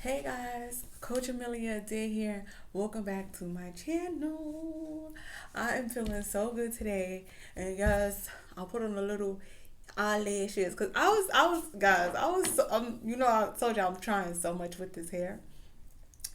Hey guys, Coach Amelia did here. Welcome back to my channel. I am feeling so good today, and guys, I'll put on a little eyelashes because I told you I'm trying so much with this hair.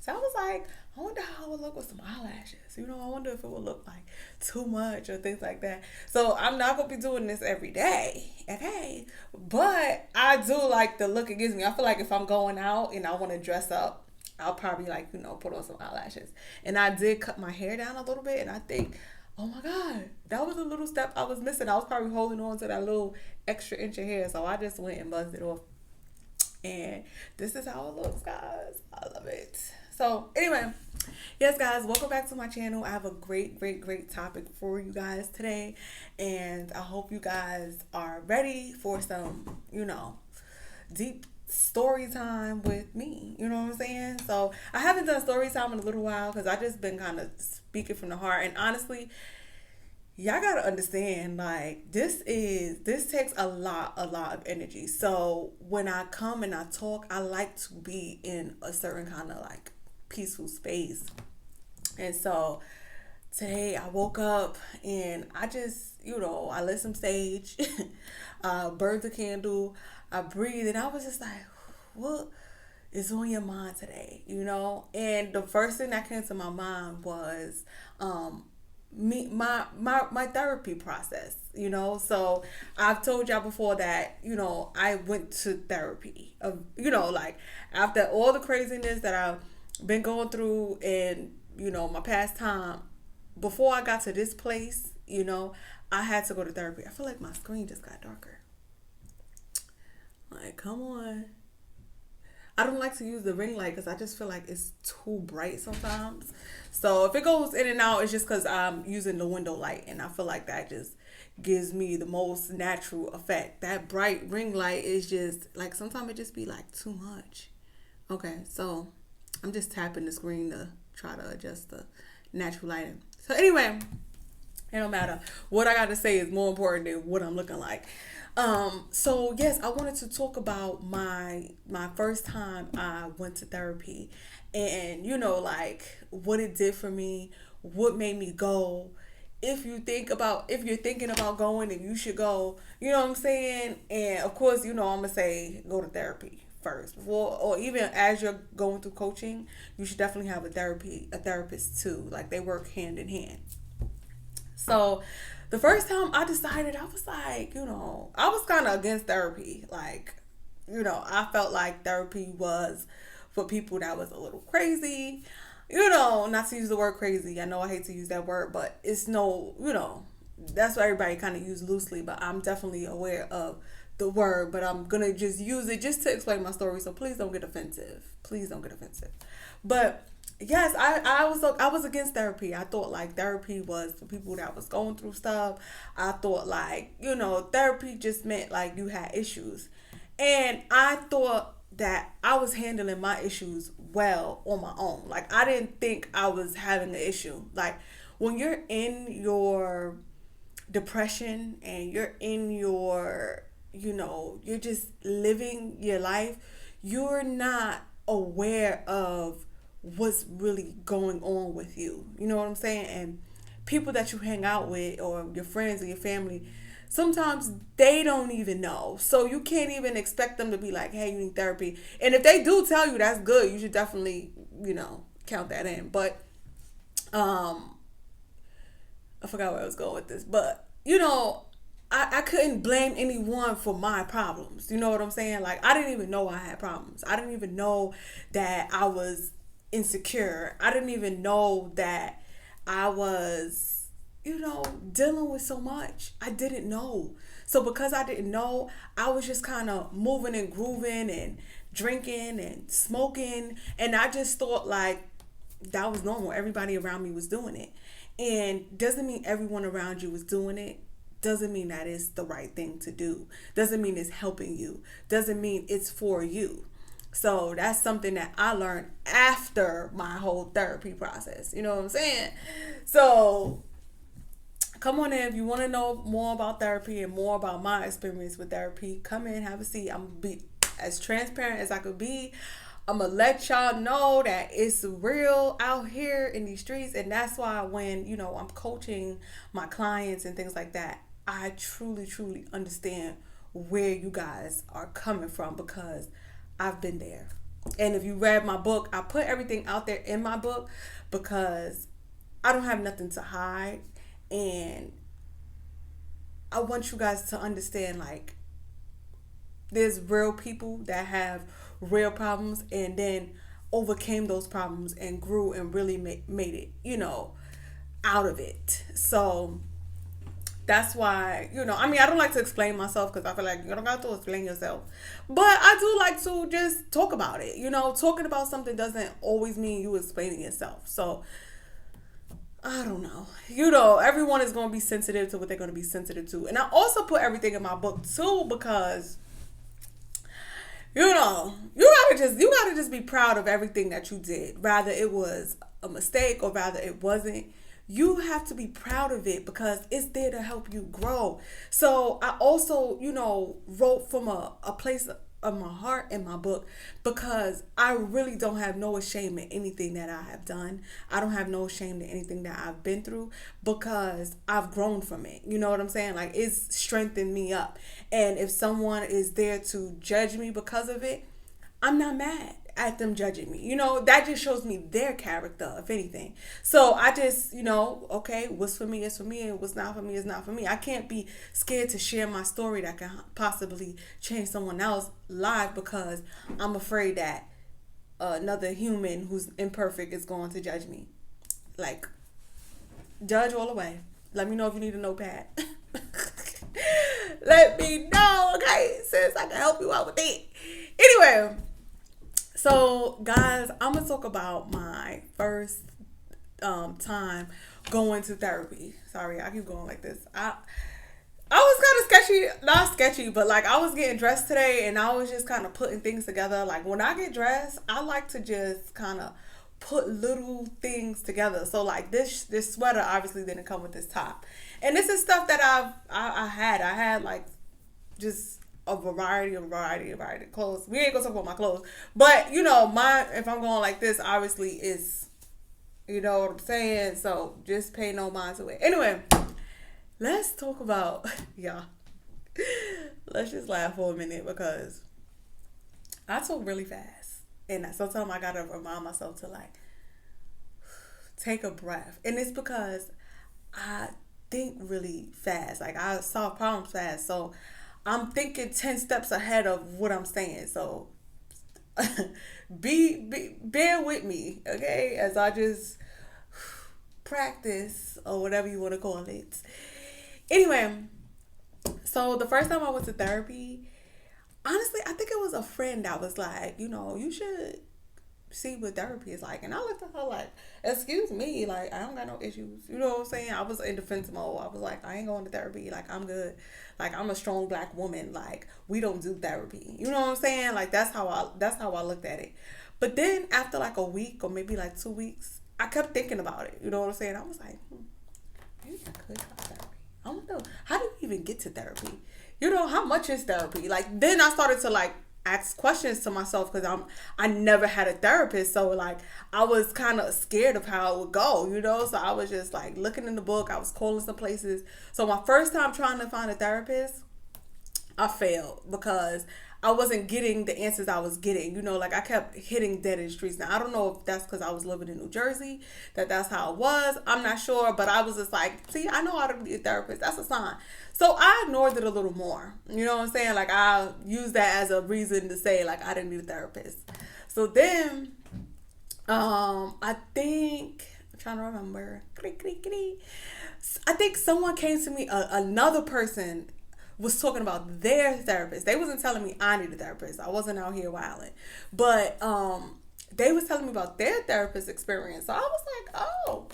So I was like, I wonder how it would look with some eyelashes. I wonder if it would look like too much or things like that. So I'm not gonna be doing this every day, okay? But I do like the look it gives me. I feel like if I'm going out and I want to dress up, I'll probably put on some eyelashes. And I did cut my hair down a little bit, and I think, oh my god, that was a little step I was missing. I was probably holding on to that little extra inch of hair, so I just went and buzzed it off. And this is how it looks, guys. I love it. So anyway, yes guys, welcome back to my channel. I have a great topic for you guys today, and I hope you guys are ready for some, deep story time with me. You know what I'm saying? So I haven't done story time in a little while because I just been kind of speaking from the heart, and honestly, y'all gotta understand, like, this takes a lot of energy. So when I come and I talk, I like to be in a certain kind of like peaceful space. And so today I woke up and I just, I lit some sage, burned the candle, I breathed, and I was just like, what is on your mind today? And the first thing that came to my mind was my therapy process. So I've told y'all before that I went to therapy like after all the craziness that I've been going through in my past time. Before I got to this place, I had to go to therapy. I feel like my screen just got darker. Like, come on. I don't like to use the ring light because I just feel like it's too bright sometimes. So if it goes in and out, it's just because I'm using the window light, and I feel like that just gives me the most natural effect. That bright ring light is just like, sometimes it just be like too much. Okay, so I'm just tapping the screen to try to adjust the natural lighting. So anyway, it don't matter. What I got to say is more important than what I'm looking like. So yes, I wanted to talk about my first time I went to therapy, and like what it did for me, what made me go. If you're thinking about going, then you should go. You know what I'm saying? And of course, I'm gonna say go to therapy first before, or even as you're going through coaching, you should definitely have a therapist too. Like, they work hand in hand. So the first time I decided, I was like, I was kind of against therapy. Like, I felt like therapy was for people that was a little crazy. Not to use the word crazy. I know I hate to use that word, but it's that's what everybody kind of use loosely. But I'm definitely aware of the word, but I'm going to just use it just to explain my story. So please don't get offensive. Please don't get offensive. But yes, I was against therapy. I thought like therapy was for people that was going through stuff. I thought like, therapy just meant like you had issues. And I thought that I was handling my issues well on my own. Like, I didn't think I was having an issue. Like, when you're in your depression and you're in your, you're just living your life, you're not aware of what's really going on with you. You know what I'm saying? And people that you hang out with, or your friends or your family, sometimes they don't even know. So you can't even expect them to be like, hey, you need therapy. And if they do tell you, that's good. You should definitely, count that in. But I forgot where I was going with this. But, I couldn't blame anyone for my problems. You know what I'm saying? Like, I didn't even know I had problems. I didn't even know that I was insecure. I didn't even know that I was, dealing with so much. I didn't know. So because I didn't know, I was just kind of moving and grooving and drinking and smoking. And I just thought like that was normal. Everybody around me was doing it. And doesn't mean everyone around you was doing it. Doesn't mean that it's the right thing to do. Doesn't mean it's helping you. Doesn't mean it's for you. So that's something that I learned after my whole therapy process. You know what I'm saying? So come on in. If you want to know more about therapy and more about my experience with therapy, come in, have a seat. I'm going to be as transparent as I could be. I'm gonna let y'all know that it's real out here in these streets. And that's why when, I'm coaching my clients and things like that, I truly, truly understand where you guys are coming from, because I've been there. And if you read my book, I put everything out there in my book because I don't have nothing to hide. And I want you guys to understand, like, there's real people that have real problems and then overcame those problems and grew and really made it, out of it. So that's why, I don't like to explain myself because I feel like you don't got to explain yourself. But I do like to just talk about it. Talking about something doesn't always mean you explaining yourself. So I don't know. Everyone is going to be sensitive to what they're going to be sensitive to. And I also put everything in my book too because you gotta just be proud of everything that you did. Rather it was a mistake or rather it wasn't. You have to be proud of it because it's there to help you grow. So I also, wrote from a place of my heart in my book because I really don't have no shame in anything that I have done. I don't have no shame in anything that I've been through because I've grown from it. You know what I'm saying? Like, it's strengthened me up. And if someone is there to judge me because of it, I'm not mad at them judging me. That just shows me their character, if anything. So I just, okay, what's for me is for me and what's not for me is not for me. I can't be scared to share my story that can possibly change someone else's life because I'm afraid that another human who's imperfect is going to judge me. Like, judge all the way. Let me know if you need a notepad. Let me know, okay, sis, I can help you out with it. Anyway, so guys, I'm gonna talk about my first time going to therapy. Sorry, I keep going like this. I was kind of sketchy, not sketchy, but like I was getting dressed today and I was just kind of putting things together. Like when I get dressed, I like to just kind of put little things together. So like this sweater obviously didn't come with this top, and this is stuff that I had like just a variety of clothes. We ain't gonna talk about my clothes, but mine, if I'm going like this, obviously is, what I'm saying. So just pay no mind to it. Anyway, let's talk about y'all. Let's just laugh for a minute because I talk really fast, and sometimes I gotta remind myself to like take a breath, and it's because I think really fast. Like I solve problems fast, so I'm thinking 10 steps ahead of what I'm saying. So bear with me, okay? As I just practice or whatever you want to call it. Anyway, so the first time I went to therapy, honestly, I think it was a friend that was like, you should see what therapy is like. And I looked at her like, excuse me, like I don't got no issues. You know what I'm saying? I was in defense mode. I was like, I ain't going to therapy. Like I'm good. Like I'm a strong black woman. Like we don't do therapy. You know what I'm saying? Like that's how I looked at it. But then after like a week or maybe like 2 weeks, I kept thinking about it. You know what I'm saying? I was like, maybe I could try therapy. I don't know. How do you even get to therapy? How much is therapy? Like then I started to like ask questions to myself because I never had a therapist, so like I was kind of scared of how it would go, so I was just like looking in the book. I was calling some places. So my first time trying to find a therapist, I failed because I wasn't getting the answers I was getting. Like I kept hitting dead end streets. Now I don't know if that's because I was living in New Jersey, that's how it was. I'm not sure, but I was just like, see, I know how to be a therapist. That's a sign. So I ignored it a little more. You know what I'm saying? Like I used that as a reason to say like I didn't need a therapist. So then, I think I'm trying to remember. I think someone came to me. Another person was talking about their therapist. They wasn't telling me I need a therapist. I wasn't out here wilding, but they was telling me about their therapist experience. So I was like, oh,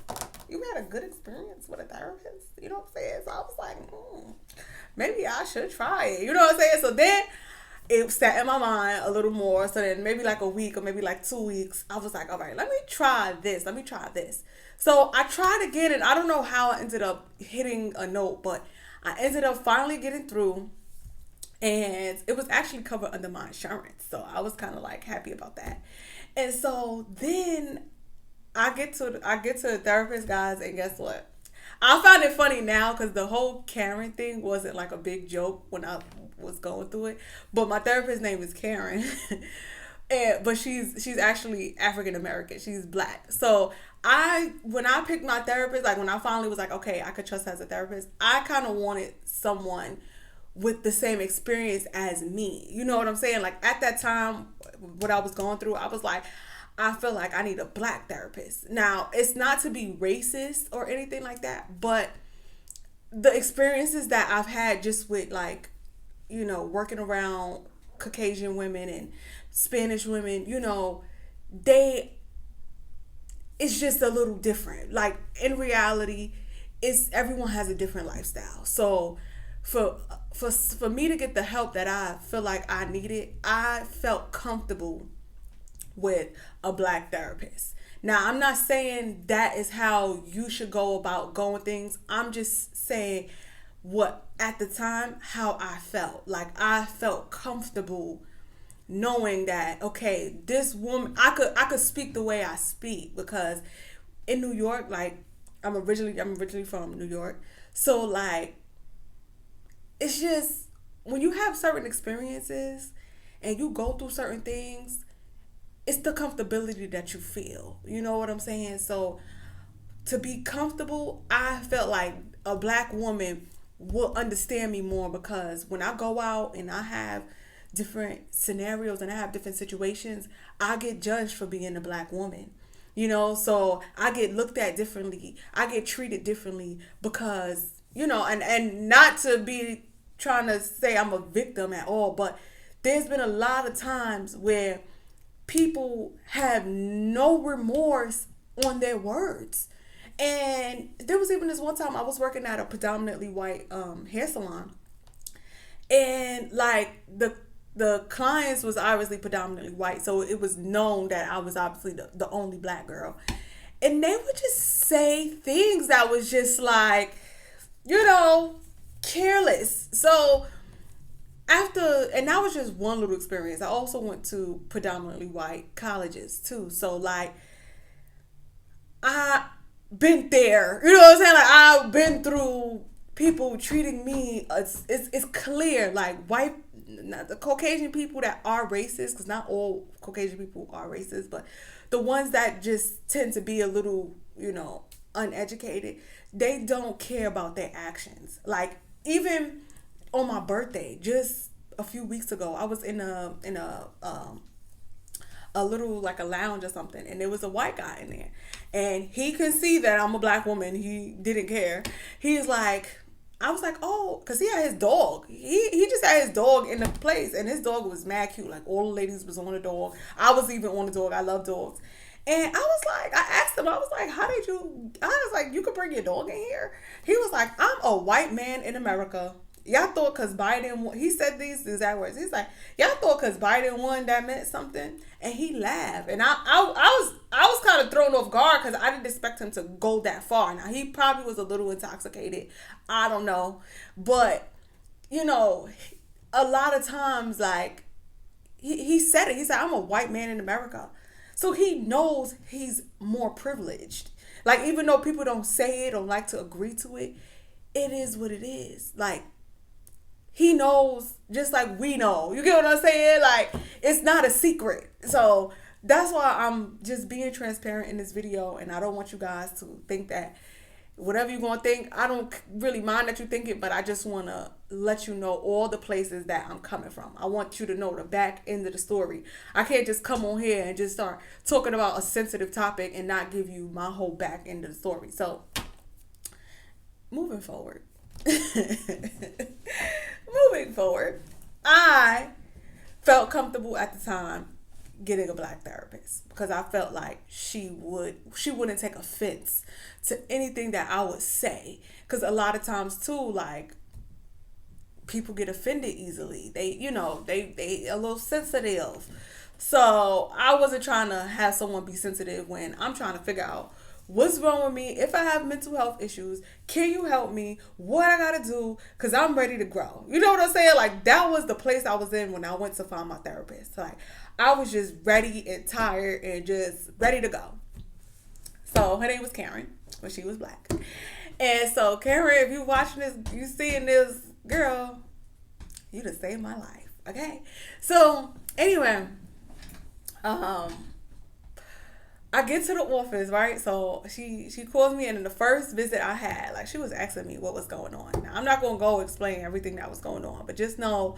you had a good experience with a therapist? You know what I'm saying? So I was like, maybe I should try it. You know what I'm saying? So then it sat in my mind a little more. So then maybe like a week or maybe like 2 weeks, I was like, all right, let me try this. So I tried again, and I don't know how I ended up hitting a note, but I ended up finally getting through. and it was actually covered under my insurance. So I was kind of like happy about that. And so then I get to the therapist, guys, and guess what? I found it funny now because the whole Karen thing wasn't like a big joke when I was going through it. But my therapist's name is Karen, but she's actually African American. She's black. So when I picked my therapist, like when I finally was like, okay, I could trust her as a therapist, I kind of wanted someone with the same experience as me. You know what I'm saying? Like at that time, what I was going through, I was like, I feel like I need a black therapist. Now, it's not to be racist or anything like that, but the experiences that I've had just with like, working around Caucasian women and Spanish women, they it's just a little different. Like in reality, it's everyone has a different lifestyle. So for me to get the help that I feel like I needed, I felt comfortable with a black therapist. Now, I'm not saying that is how you should go about going things. I'm just saying what at the time how I felt. Like I felt comfortable knowing that okay, this woman I could speak the way I speak because in New York, like I'm originally from New York. So like it's just when you have certain experiences and you go through certain things, it's the comfortability that you feel. You know what I'm saying? So to be comfortable, I felt like a black woman will understand me more because when I go out and I have different scenarios and I have different situations, I get judged for being a black woman. So I get looked at differently. I get treated differently because, and not to be trying to say I'm a victim at all, but there's been a lot of times where people have no remorse on their words. And there was even this one time I was working at a predominantly white hair salon, and like the clients was obviously predominantly white, so it was known that I was obviously the only black girl, and they would just say things that was just like, careless. So and that was just one little experience. I also went to predominantly white colleges too. So like I been there, you know what I'm saying? Like I've been through people treating me. It's clear like white, not the Caucasian people that are racist, because not all Caucasian people are racist, but the ones that just tend to be a little, uneducated, they don't care about their actions. Like even on my birthday, just a few weeks ago, I was in a little like a lounge or something, and there was a white guy in there, and he could see that I'm a black woman. He didn't care. He's like, I was like, oh, because he had his dog. He just had his dog in the place, and his dog was mad cute. Like all the ladies was on the dog. I was even on the dog. I love dogs. And I was like, I asked him, I was like, I was like, you could bring your dog in here? He was like, I'm a white man in America. Y'all thought because Biden won, he said these exact words. He's like, y'all thought because Biden won that meant something? And he laughed. And I was kind of thrown off guard because I didn't expect him to go that far. Now, he probably was a little intoxicated. I don't know. But, a lot of times, like, he said it. He said, I'm a white man in America. So he knows he's more privileged. Like, even though people don't say it or like to agree to it, it is what it is. Like, he knows just like we know. You get what I'm saying? Like, it's not a secret. So that's why I'm just being transparent in this video. And I don't want you guys to think that whatever you're going to think, I don't really mind that you think it, but I just want to let you know all the places that I'm coming from. I want you to know the back end of the story. I can't just come on here and just start talking about a sensitive topic and not give you my whole back end of the story. So moving forward. Moving forward, I felt comfortable at the time getting a black therapist because I felt like she wouldn't take offense to anything that I would say, because a lot of times too, like, people get offended easily. They a little sensitive. So I wasn't trying to have someone be sensitive when I'm trying to figure out What's wrong with me? If I have mental health issues, can you help me? What I gotta do? Cause I'm ready to grow. You know what I'm saying? Like that was the place I was in when I went to find my therapist. Like I was just ready and tired and just ready to go. So her name was Karen, but she was black. And so Karen, if you watching this, you seeing this girl, you just saved my life. Okay. So anyway, I get to the office, right? So she calls me, and in the first visit I had, like, she was asking me what was going on. Now, I'm not gonna go explain everything that was going on, but just know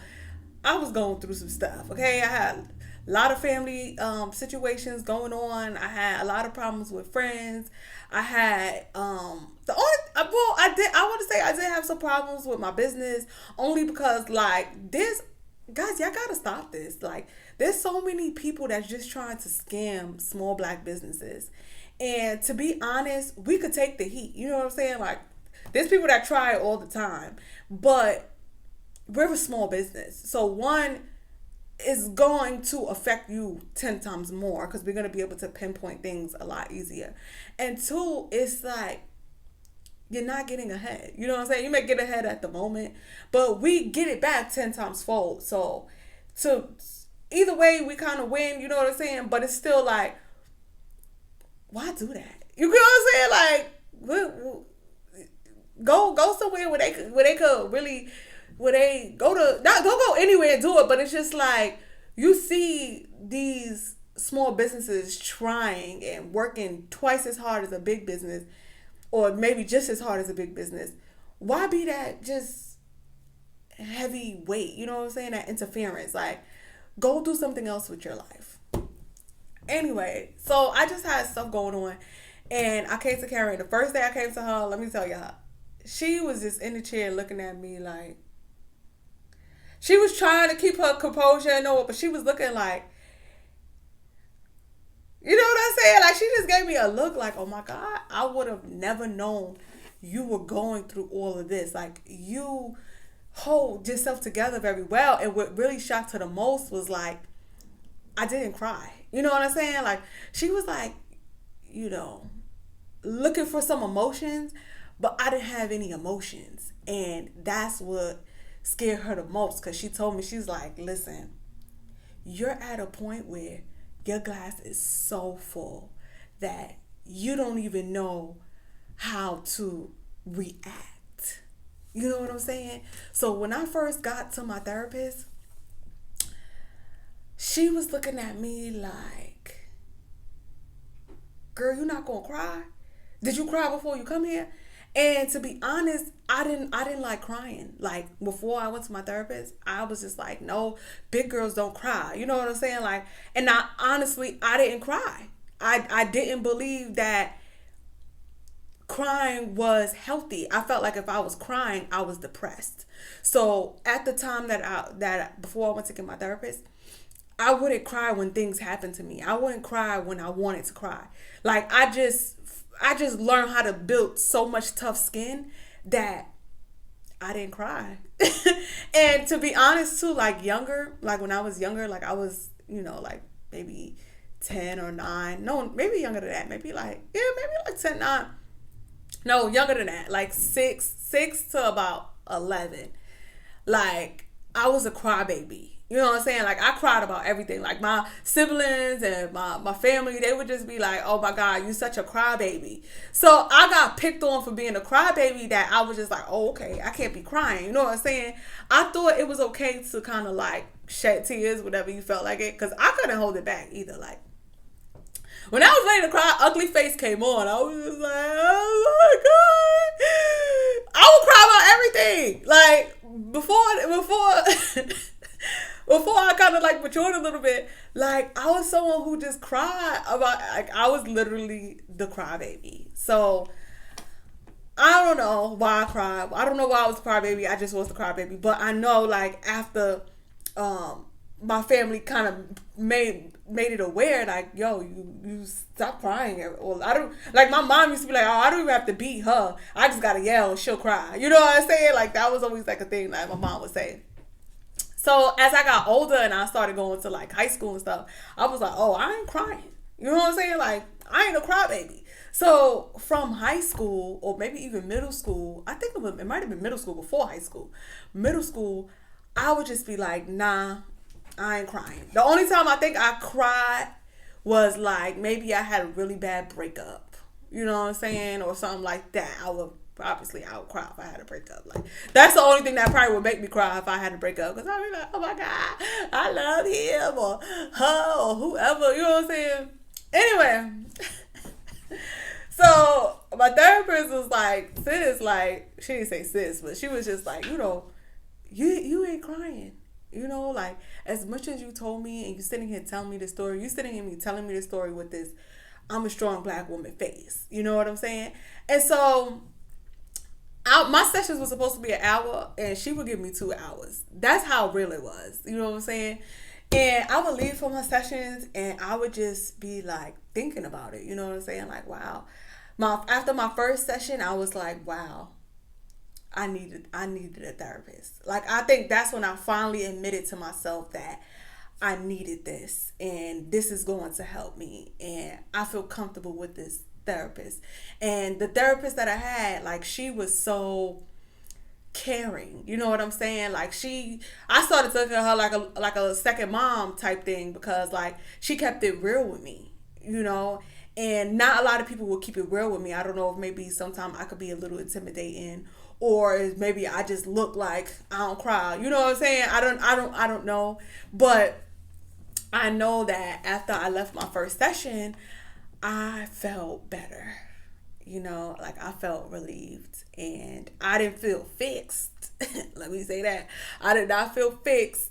I was going through some stuff. Okay, I had a lot of family situations going on. I had a lot of problems with friends. I had I want to say I did have some problems with my business, only because like this, guys, y'all gotta stop this. Like, there's so many people that's just trying to scam small black businesses. And to be honest, we could take the heat. You know what I'm saying? Like, there's people that try it all the time. But we're a small business. So one is going to affect you 10 times more because we're going to be able to pinpoint things a lot easier. And two, it's like, you're not getting ahead. You know what I'm saying? You may get ahead at the moment, but we get it back 10 times fold. So either way, we kind of win, you know what I'm saying? But it's still like, why do that? You know what I'm saying? Like, go somewhere where they could really, where they go to, not don't go anywhere and do it, but it's just like, you see these small businesses trying and working twice as hard as a big business, or maybe just as hard as a big business. Why be that just heavy weight? You know what I'm saying? That interference. Like, go do something else with your life. Anyway, so I just had stuff going on, and I came to Karen. The first day I came to her, let me tell y'all, she was just in the chair looking at me like, she was trying to keep her composure and all, but she was looking like, you know what I'm saying? Like, she just gave me a look like, oh my God, I would have never known you were going through all of this. Like, you hold yourself together very well. And what really shocked her the most was like, I didn't cry. You know what I'm saying? Like, she was like, you know, looking for some emotions, but I didn't have any emotions. And that's what scared her the most, because she told me, she's like, listen, you're at a point where your glass is so full that you don't even know how to react. You know what I'm saying? So when I first got to my therapist, she was looking at me like, girl, you not gonna cry? Did you cry before you come here? And to be honest, I didn't like crying. Like, before I went to my therapist, I was just like, no, big girls don't cry. You know what I'm saying? Like, and honestly, I didn't cry. I didn't believe that crying was healthy. I felt like if I was crying, I was depressed. So at the time that before I went to get my therapist, I wouldn't cry when things happened to me. I wouldn't cry when I wanted to cry. Like, I just learned how to build so much tough skin that I didn't cry. And to be honest too, like when I was younger, like I was, you know, like maybe 10 or 9. No, maybe younger than that. Maybe like 10, 9. No, younger than that. Like 6 to about 11. Like, I was a crybaby. You know what I'm saying? Like, I cried about everything. Like, my siblings and my family, they would just be like, oh my God, you such a crybaby. So I got picked on for being a crybaby, that I was just like, oh, okay, I can't be crying. You know what I'm saying? I thought it was okay to kind of like shed tears, whatever you felt like it, because I couldn't hold it back either. Like, when I was ready to cry, Ugly Face came on. I was just like, oh my God. I would cry about everything. Like, before I kind of like matured a little bit, like, I was someone who just cried about, like, I was literally the crybaby. So I don't know why I cried. I don't know why I was a crybaby. I just was the crybaby. But I know, like, after my family kind of made it aware, like, yo, you stop crying. Or I don't, like, my mom used to be like, oh, I don't even have to beat her. I just gotta yell and she'll cry. You know what I'm saying? Like, that was always like a thing that my mom would say. So as I got older and I started going to like high school and stuff, I was like, oh, I ain't crying. You know what I'm saying? Like, I ain't a crybaby. So from high school, or maybe even middle school, I think it might have been middle school before high school. Middle school, I would just be like, nah, I ain't crying. The only time I think I cried was like maybe I had a really bad breakup. You know what I'm saying? Or something like that. I would cry if I had a breakup. Like, that's the only thing that probably would make me cry if I had a breakup. Because I'd be like, oh my God, I love him or her or whoever. You know what I'm saying? Anyway, so my therapist was like, sis, like, she didn't say sis, but she was just like, you ain't crying. Like, as much as you told me and you sitting here telling me the story, you sitting here telling me the story with this I'm a strong black woman face. You know what I'm saying? And so my sessions were supposed to be an hour, and she would give me 2 hours. That's how real it was. You know what I'm saying? And I would leave from my sessions, and I would just be like thinking about it. You know what I'm saying? Like, wow. After my first session, I was like, wow, I needed a therapist. Like, I think that's when I finally admitted to myself that I needed this, and this is going to help me, and I feel comfortable with this therapist. And the therapist that I had, like, she was so caring. You know what I'm saying? Like, I started looking at her like a second mom type thing, because like she kept it real with me, and not a lot of people will keep it real with me. I don't know if maybe sometimes I could be a little intimidating, or maybe I just look like I don't cry. You know what I'm saying? I don't know, but I know that after I left my first session, I felt better. Like, I felt relieved, and I didn't feel fixed. Let me say that. I did not feel fixed.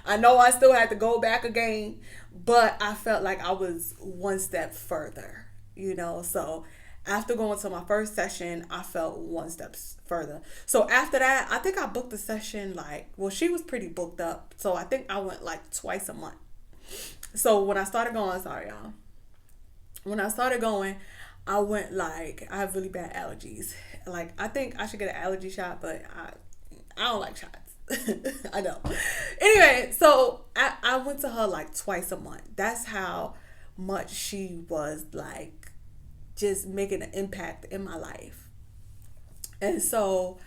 I know I still had to go back again, but I felt like I was one step further, So after going to my first session, I felt one step further. So after that, I think I booked the session she was pretty booked up. So I think I went like twice a month. So when I started going, sorry y'all. When I started going, I went I have really bad allergies. Like, I think I should get an allergy shot, but I don't like shots. I know. Anyway, so I went to her like twice a month. That's how much she was like just making an impact in my life. And so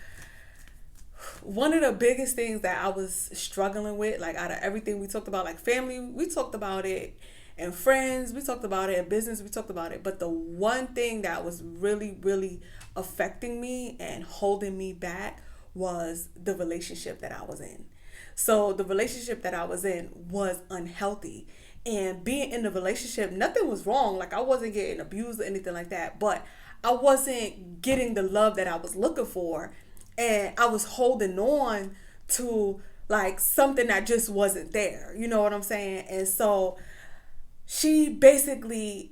one of the biggest things that I was struggling with, like, out of everything we talked about, like family, we talked about it, and friends, we talked about it, and business, we talked about it. But the one thing that was really, really affecting me and holding me back was the relationship that I was in. So the relationship that I was in was unhealthy. And being in the relationship, nothing was wrong. Like, I wasn't getting abused or anything like that. But I wasn't getting the love that I was looking for. And I was holding on to like something that just wasn't there. You know what I'm saying? And so she basically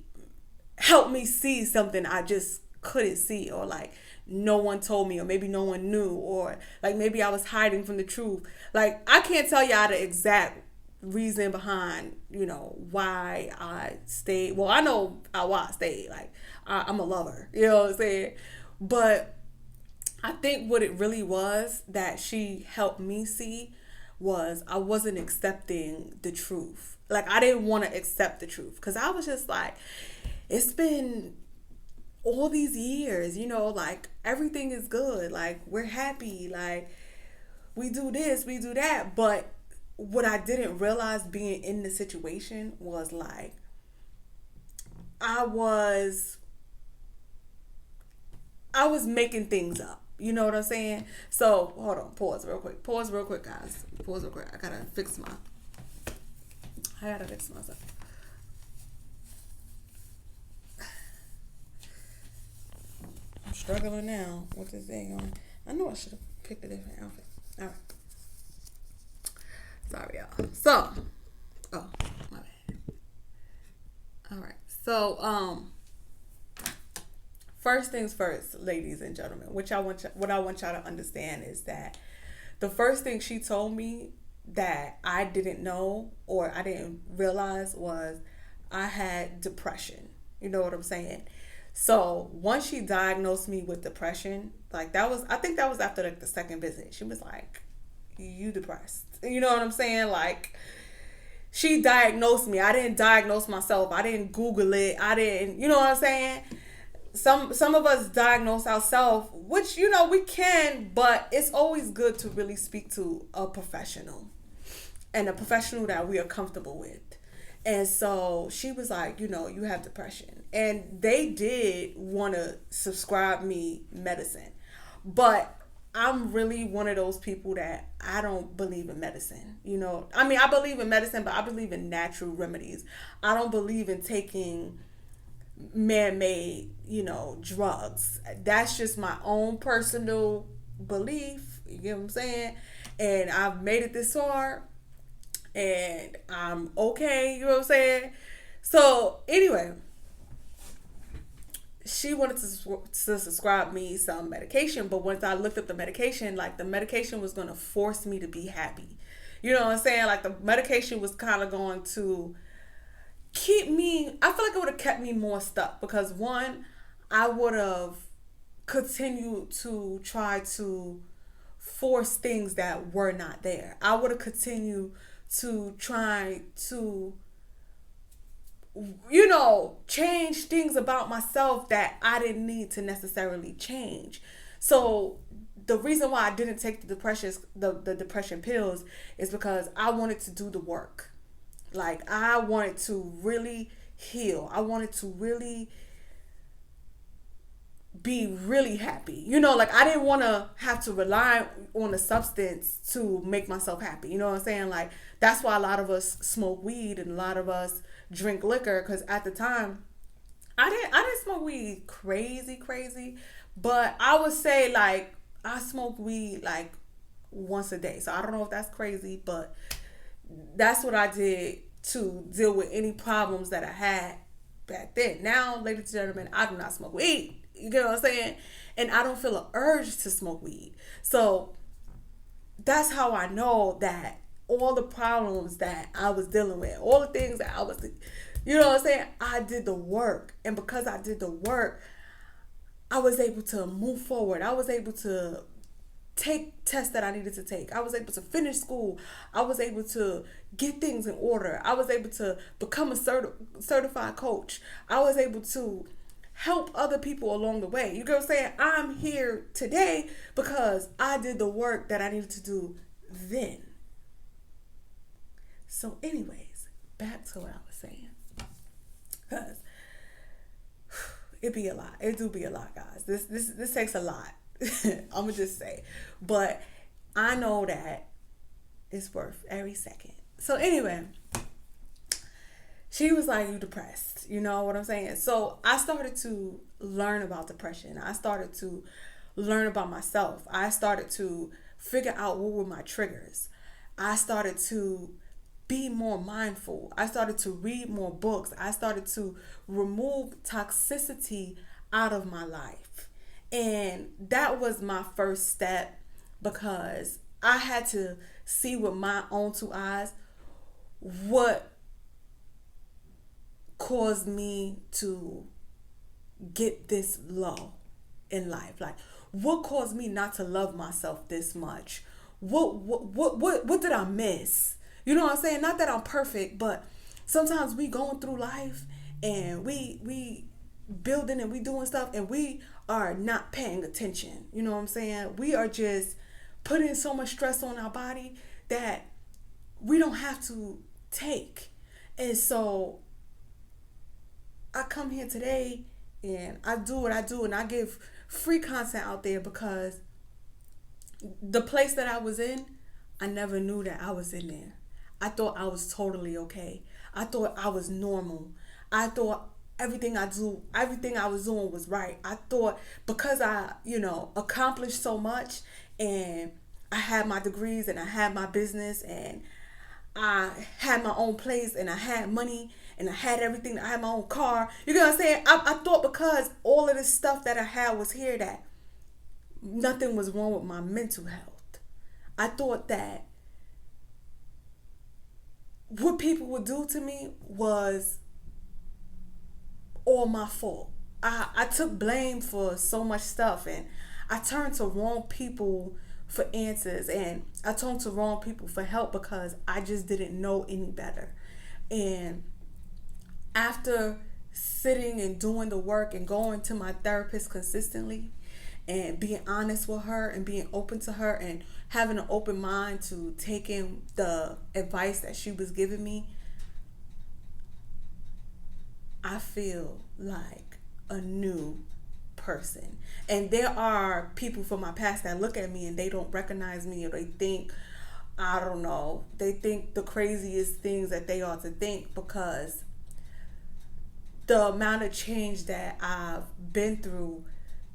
helped me see something I just couldn't see, or like no one told me, or maybe no one knew, or like maybe I was hiding from the truth. Like, I can't tell y'all the exact reason behind, why I stayed. Well, I know why I stayed. Like, I'm a lover, you know what I'm saying? But I think what it really was that she helped me see was I wasn't accepting the truth. Like, I didn't want to accept the truth, because I was just like, it's been all these years, like, everything is good. Like, we're happy. Like, we do this, we do that. But what I didn't realize being in the situation was like, I was making things up. You know what I'm saying? So, hold on. Pause real quick, guys. Pause real quick. I gotta fix myself. I'm struggling now with this thing on. I know I should have picked a different outfit. All right. Sorry, y'all. So, my bad. All right. So, first things first, ladies and gentlemen, what I want y'all to understand is that the first thing she told me that I didn't know or I didn't realize was I had depression. You know what I'm saying? So once she diagnosed me with depression, like, I think that was after like the second visit. She was like, you depressed. You know what I'm saying? Like, she diagnosed me. I didn't diagnose myself. I didn't Google it. I didn't, you know what I'm saying? Some of us diagnose ourselves, which we can, but it's always good to really speak to a professional, and a professional that we are comfortable with. And so she was like, you have depression. And they did want to subscribe me medicine. But I'm really one of those people that I don't believe in medicine. I mean, I believe in medicine, but I believe in natural remedies. I don't believe in taking man-made, drugs. That's just my own personal belief. You get what I'm saying? And I've made it this far, and I'm okay. You know what I'm saying? So anyway, she wanted to subscribe me some medication, but once I looked up the medication, like, the medication was going to force me to be happy. You know what I'm saying? Like, the medication was kind of going to keep me, I feel like it would have kept me more stuck, because one, I would have continued to try to force things that were not there. I would have continued to try to change things about myself that I didn't need to necessarily change. So the reason why I didn't take the depression pills is because I wanted to do the work. Like, I wanted to really heal. I wanted to really be really happy. Like, I didn't want to have to rely on a substance to make myself happy. You know what I'm saying? Like, that's why a lot of us smoke weed and a lot of us drink liquor, because at the time I didn't smoke weed crazy, but I would say, like, I smoked weed like once a day. So I don't know if that's crazy, but that's what I did to deal with any problems that I had back then. Now, ladies and gentlemen, I do not smoke weed. You get what I'm saying? And I don't feel an urge to smoke weed. So that's how I know that all the problems that I was dealing with, all the things that I was, you know what I'm saying? I did the work. And because I did the work, I was able to move forward. I was able to take tests that I needed to take. I was able to finish school. I was able to get things in order. I was able to become a certified coach. I was able to help other people along the way. You get what I'm saying? I'm here today because I did the work that I needed to do then. So anyways, back to what I was saying. Because it be a lot. It do be a lot, guys. This takes a lot. I'm going to just say. But I know that it's worth every second. So anyway, she was like, you depressed. You know what I'm saying? So I started to learn about depression. I started to learn about myself. I started to figure out what were my triggers. I started to be more mindful. I started to read more books. I started to remove toxicity out of my life. And that was my first step, because I had to see with my own two eyes what caused me to get this low in life. Like, what caused me not to love myself this much? What did I miss? You know what I'm saying? Not that I'm perfect, but sometimes we going through life and we building and we doing stuff and we are not paying attention. You know what I'm saying? We are just putting so much stress on our body that we don't have to take. And so I come here today and I do what I do, and I give free content out there because the place that I was in, I never knew that I was in there. I thought I was totally okay. I thought I was normal. I thought everything I was doing was right. I thought because I, accomplished so much, and I had my degrees and I had my business and I had my own place and I had money and I had everything. I had my own car. You know what I'm saying? I thought because all of this stuff that I had was here that nothing was wrong with my mental health. I thought that what people would do to me was all my fault. I took blame for so much stuff, and I turned to wrong people for answers, and I turned to wrong people for help because I just didn't know any better. And after sitting and doing the work and going to my therapist consistently and being honest with her and being open to her and having an open mind to taking the advice that she was giving me, I feel like a new person. And there are people from my past that look at me and they don't recognize me, or they think, I don't know, they think the craziest things that they ought to think, because the amount of change that I've been through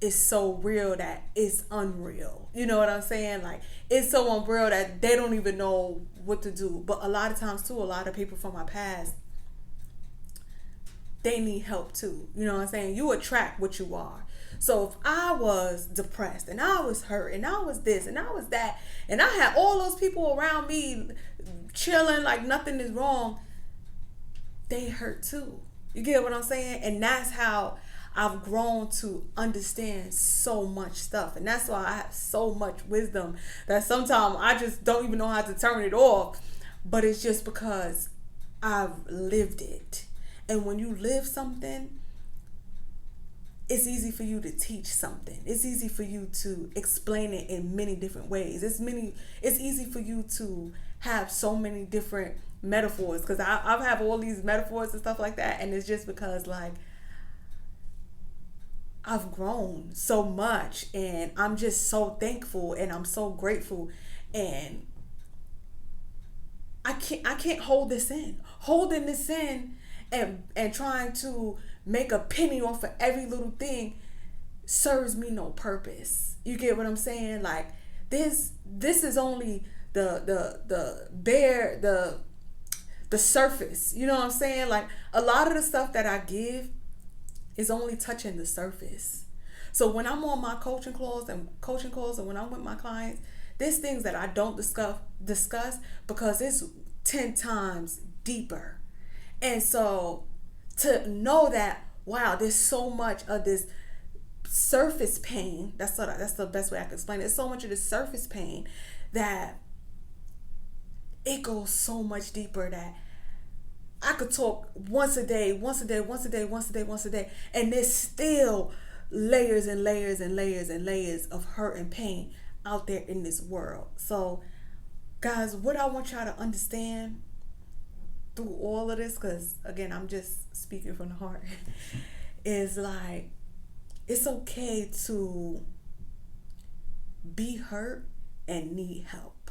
is so real that it's unreal. You know what I'm saying? Like, it's so unreal that they don't even know what to do. But a lot of times too, a lot of people from my past, they need help too. You know what I'm saying? You attract what you are. So if I was depressed and I was hurt and I was this and I was that, and I had all those people around me chilling like nothing is wrong, they hurt too. You get what I'm saying? And that's how I've grown to understand so much stuff. And that's why I have so much wisdom that sometimes I just don't even know how to turn it off. But it's just because I've lived it. And when you live something, it's easy for you to teach something. It's easy for you to explain it in many different ways. It's easy for you to have so many different metaphors, because I've have all these metaphors and stuff like that, and it's just because like I've grown so much, and I'm just so thankful and I'm so grateful, and I can't hold this in. Holding this in and trying to make a penny off of every little thing serves me no purpose. You get what I'm saying? Like, this is only the surface. You know what I'm saying? Like, a lot of the stuff that I give is only touching the surface. So when I'm on my coaching calls and when I'm with my clients, there's things that I don't discuss because it's 10 times deeper. And so to know that, wow, there's so much of this surface pain, that's the best way I can explain it. There's so much of this surface pain that it goes so much deeper, that I could talk once a day, and there's still layers and layers and layers and layers of hurt and pain out there in this world. So, guys, what I want y'all to understand through all of this, because again, I'm just speaking from the heart, is like, it's okay to be hurt and need help.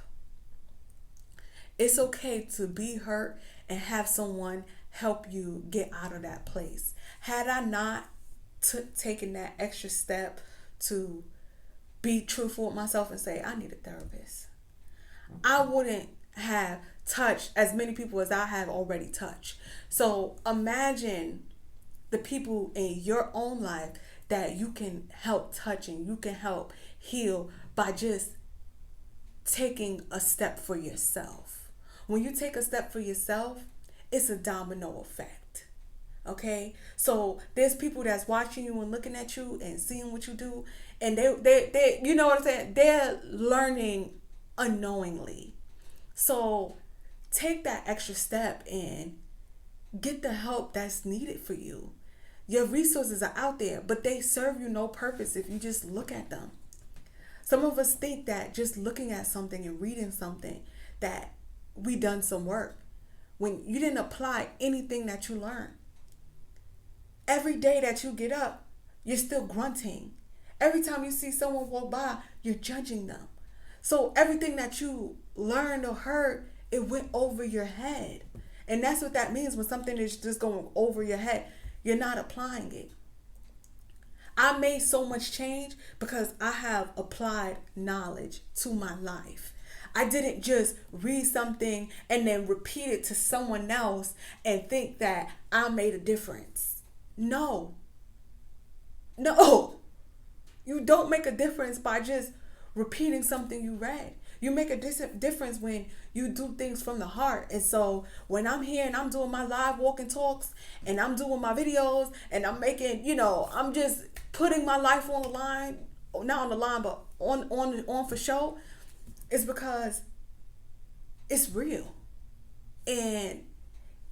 It's okay to be hurt and have someone help you get out of that place. Had I not taken that extra step to be truthful with myself and say, I need a therapist, I wouldn't have touched as many people as I have already touched. So imagine the people in your own life that you can help touch and you can help heal by just taking a step for yourself. When you take a step for yourself, it's a domino effect. Okay? So there's people that's watching you and looking at you and seeing what you do, and they you know what I'm saying? They're learning unknowingly. So take that extra step and get the help that's needed for you. Your resources are out there, but they serve you no purpose if you just look at them. Some of us think that just looking at something and reading something that we done some work, when you didn't apply anything that you learned. Every day that you get up, you're still grunting. Every time you see someone walk by, you're judging them. So everything that you learned or heard, it went over your head. And that's what that means when something is just going over your head. You're not applying it. I made so much change because I have applied knowledge to my life. I didn't just read something and then repeat it to someone else and think that I made a difference. No. You don't make a difference by just repeating something you read. You make a difference when you do things from the heart. And so when I'm here and I'm doing my live walking talks and I'm doing my videos and I'm making, I'm just putting my life on the line, not on the line, but on for show, it's because it's real. And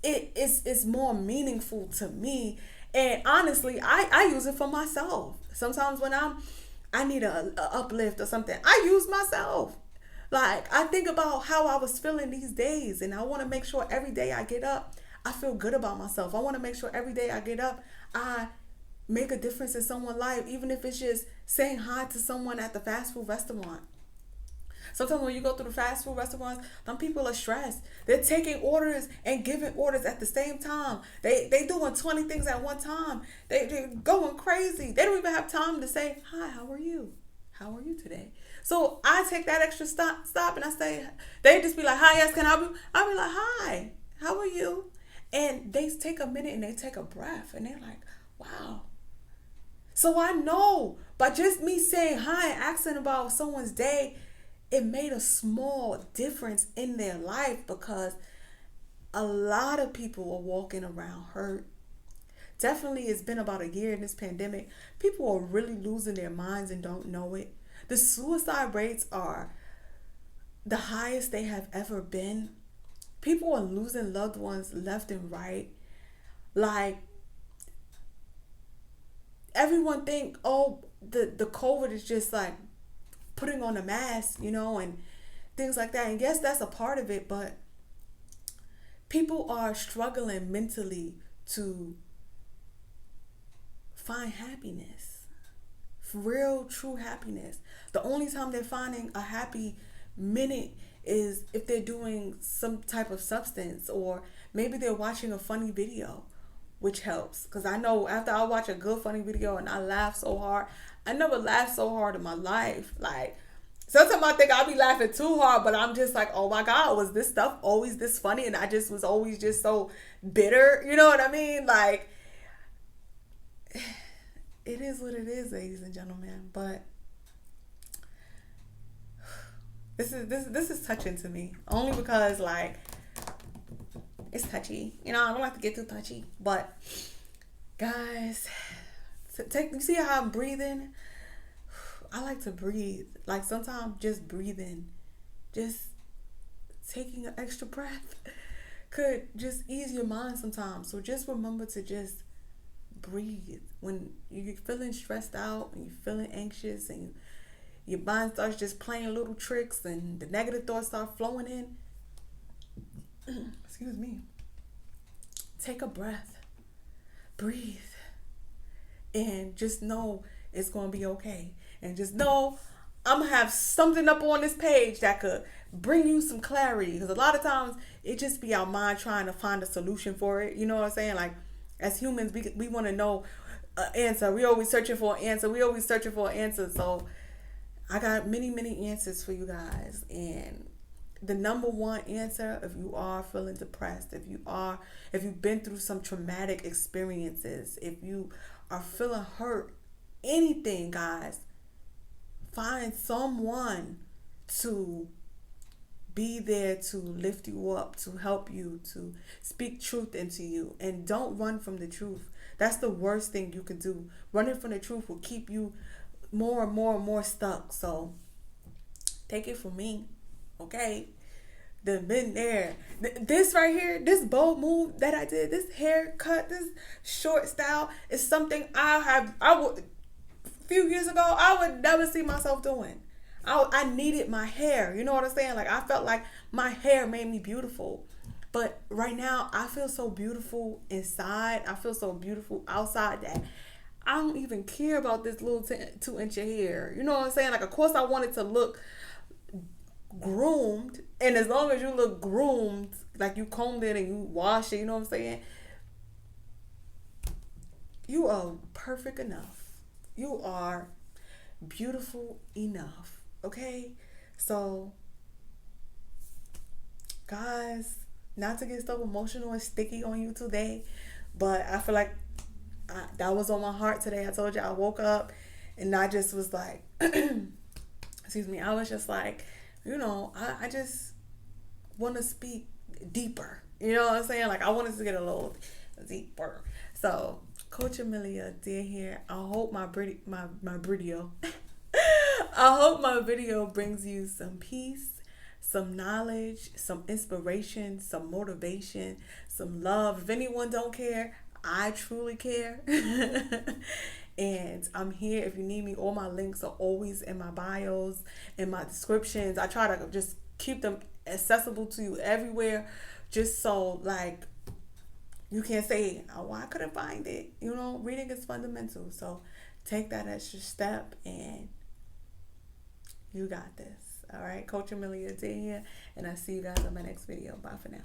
it's more meaningful to me. And honestly, I use it for myself. Sometimes when I need a uplift or something, I use myself. Like, I think about how I was feeling these days, and I want to make sure every day I get up, I feel good about myself. I want to make sure every day I get up, I make a difference in someone's life, even if it's just saying hi to someone at the fast food restaurant. Sometimes when you go through the fast food restaurants, some people are stressed. They're taking orders and giving orders at the same time. They doing 20 things at one time. They're going crazy. They don't even have time to say, hi, how are you? How are you today? So I take that extra stop and I say, they just be like, hi, yes, can I help you? I'll be like, hi, how are you? And they take a minute and they take a breath and they're like, wow. So I know by just me saying hi and asking about someone's day, it made a small difference in their life, because a lot of people are walking around hurt. Definitely, it's been about a year in this pandemic. People are really losing their minds and don't know it. The suicide rates are the highest they have ever been. People are losing loved ones left and right. Like, everyone think, oh, the COVID is just like putting on a mask, and things like that. And yes, that's a part of it, but people are struggling mentally to find happiness, real, true happiness. The only time they're finding a happy minute is if they're doing some type of substance, or maybe they're watching a funny video, which helps. Because I know after I watch a good funny video and I laugh so hard, I never laughed so hard in my life. Like, sometimes I think I'll be laughing too hard, but I'm just like, oh my God, was this stuff always this funny? And I just was always just so bitter. You know what I mean? Like, it is what it is, ladies and gentlemen. But this is touching to me, only because, like, it's touchy. I don't like to get too touchy. But guys, you see how I'm breathing? I like to breathe. Like, sometimes just breathing, just taking an extra breath could just ease your mind sometimes. So just remember to just breathe. When you're feeling stressed out and you're feeling anxious and your mind starts just playing little tricks and the negative thoughts start flowing in, excuse me, take a breath, breathe, and just know it's going to be okay. And just know I'm going to have something up on this page that could bring you some clarity. Because a lot of times it just be our mind trying to find a solution for it. You know what I'm saying? Like, as humans, we want to know an answer. We always searching for an answer. So I got many, many answers for you guys. And the number one answer, if you are feeling depressed, if you've been through some traumatic experiences, if you are feeling hurt, anything, guys, find someone to be there to lift you up, to help you, to speak truth into you. And don't run from the truth. That's the worst thing you can do. Running from the truth will keep you more and more and more stuck. So take it from me, okay? The millionaire. This right here, this bold move that I did, this haircut, this short style is something I would, a few years ago, I would never see myself doing. I needed my hair. You know what I'm saying? Like, I felt like my hair made me beautiful. But right now, I feel so beautiful inside. I feel so beautiful outside that I don't even care about this little 2-inch of hair. You know what I'm saying? Like, of course, I wanted to look groomed. And as long as you look groomed, like you combed it and you washed it, you know what I'm saying? You are perfect enough. You are beautiful enough. Okay? So, guys, not to get so emotional and sticky on you today, but I feel like that was on my heart today. I told you I woke up and I just was like, excuse me, I was just like, I just want to speak deeper. You know what I'm saying? Like, I wanted to get a little deeper. So, Coach Amelia did here. I hope my video I hope my video brings you some peace, some knowledge, some inspiration, some motivation, some love. If anyone don't care, I truly care. And I'm here if you need me. All my links are always in my bios, in my descriptions. I try to just keep them accessible to you everywhere, just so like you can't say, oh, I couldn't find it. You know, reading is fundamental. So take that extra step and you got this. All right, Coach Amelia Day here, and I see you guys on my next video. Bye for now.